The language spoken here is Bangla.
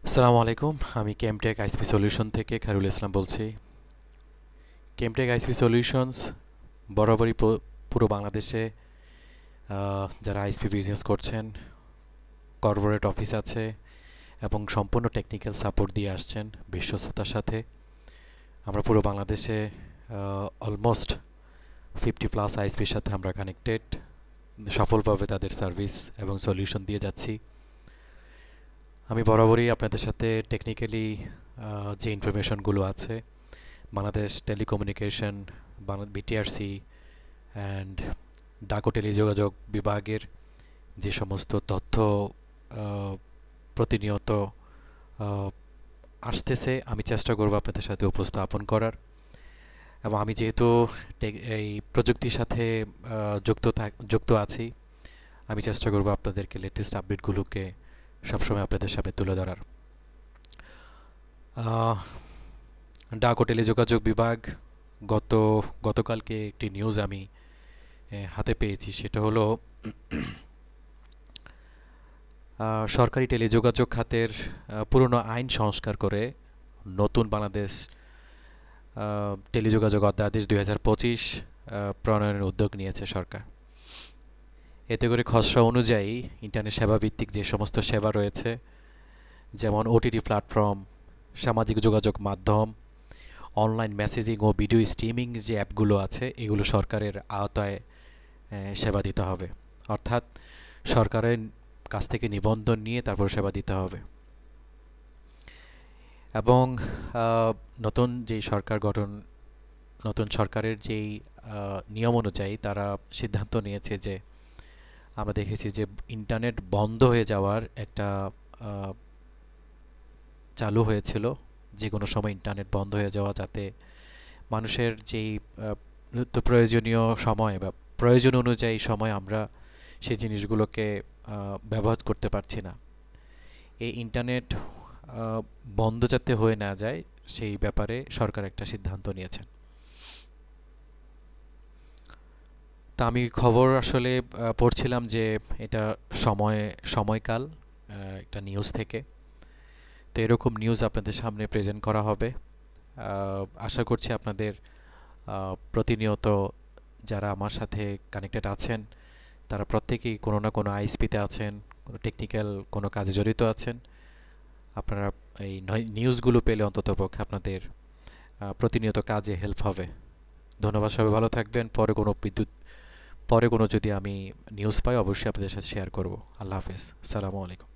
আসসালামু আলাইকুম। আমি কেমটেক আইসপি সলিউশন থেকে খায়রুল ইসলাম বলছি। কেমটেক আইসপি সলিউশনস বরাবরই পুরো বাংলাদেশে যারা আইসপি বিজনেস করছেন, কর্পোরেট অফিস আছে এবং সম্পূর্ণ টেকনিক্যাল সাপোর্ট দিয়ে আসছেন বিশ্বস্ততার সাথে। আমরা পুরো বাংলাদেশে অলমোস্ট 50+ আইসপির সাথে আমরা কানেক্টেড, সফলভাবে তাদের সার্ভিস এবং সলিউশন দিয়ে যাচ্ছি। আমি বরাবরই আপনাদের সাথে টেকনিক্যালি যে ইনফরমেশনগুলো আছে, বাংলাদেশ টেলিকমিউনিকেশন, বিটিআরসি অ্যান্ড ডাকো টেলিযোগাযোগ বিভাগের যে সমস্ত তথ্য প্রতিনিয়ত আহ, আসতেছে, আমি চেষ্টা করব আপনাদের সাথে উপস্থাপন করার। এবং আমি যেহেতু এই প্রযুক্তির সাথে যুক্ত আছি, আমি চেষ্টা করব আপনাদেরকে লেটেস্ট আপডেটগুলোকে সবসময় আপনাদের সামনে তুলে ধরার। ডাক ও টেলিযোগাযোগ বিভাগ গতকালকে একটি নিউজ আমি হাতে পেয়েছি। সেটা হলো সরকারি টেলিযোগাযোগ খাতের পুরনো আইন সংস্কার করে নতুন বাংলাদেশ টেলিযোগাযোগ অধ্যাদেশ 2025 প্রণয়নের উদ্যোগ নিয়েছে সরকার। এতে করে খসড়া অনুযায়ী ইন্টারনেট সেবা ভিত্তিক যে সমস্ত সেবা রয়েছে, যেমন ওটিটি প্ল্যাটফর্ম, সামাজিক যোগাযোগ মাধ্যম, অনলাইন মেসেজিং ও ভিডিও স্ট্রিমিং যে অ্যাপগুলো আছে, এগুলো সরকারের আওতায় সেবা দিতে হবে। অর্থাৎ সরকারের কাছ থেকে নিবন্ধন নিয়ে তারপর সেবা দিতে হবে। এবং নতুন যেই সরকার গঠন, নতুন সরকারের যেই নিয়ম অনুযায়ী তারা সিদ্ধান্ত নিয়েছে যে, আমরা দেখেছি যে ইন্টারনেট বন্ধ হয়ে যাওয়ার একটা চালু হয়েছিল, যে কোনো সময় ইন্টারনেট বন্ধ হয়ে যাওয়া, যাতে মানুষের যেই নিত্য প্রয়োজনীয় সময় বা প্রয়োজন অনুযায়ী সময় আমরা সেই জিনিসগুলোকে ব্যবহার করতে পারছি না। এই ইন্টারনেট বন্ধ যাতে হয়ে না যায়, সেই ব্যাপারে সরকার একটা সিদ্ধান্ত নিয়েছেন। তা আমি খবর আসলে পড়ছিলাম যে এটা সময়কাল একটা নিউজ থেকে। তো এরকম নিউজ আপনাদের সামনে প্রেজেন্ট করা হবে। আশা করছি আপনাদের প্রতিনিয়ত যারা আমার সাথে কানেক্টেড আছেন, তারা প্রত্যেকেই কোনো না কোনো আইএসপিতে আছেন, কোনো টেকনিক্যাল কোনো কাজে জড়িত আছেন। আপনারা এই নিউজগুলো পেলে অন্ততপক্ষে আপনাদের প্রতিনিয়ত কাজে হেল্প হবে। ধন্যবাদ, সবাই ভালো থাকবেন। পরে কোনো যদি আমি নিউজ পাই, অবশ্যই আপনাদের সাথে শেয়ার করব। আল্লাহ হাফেজ, আসসালামু আলাইকুম।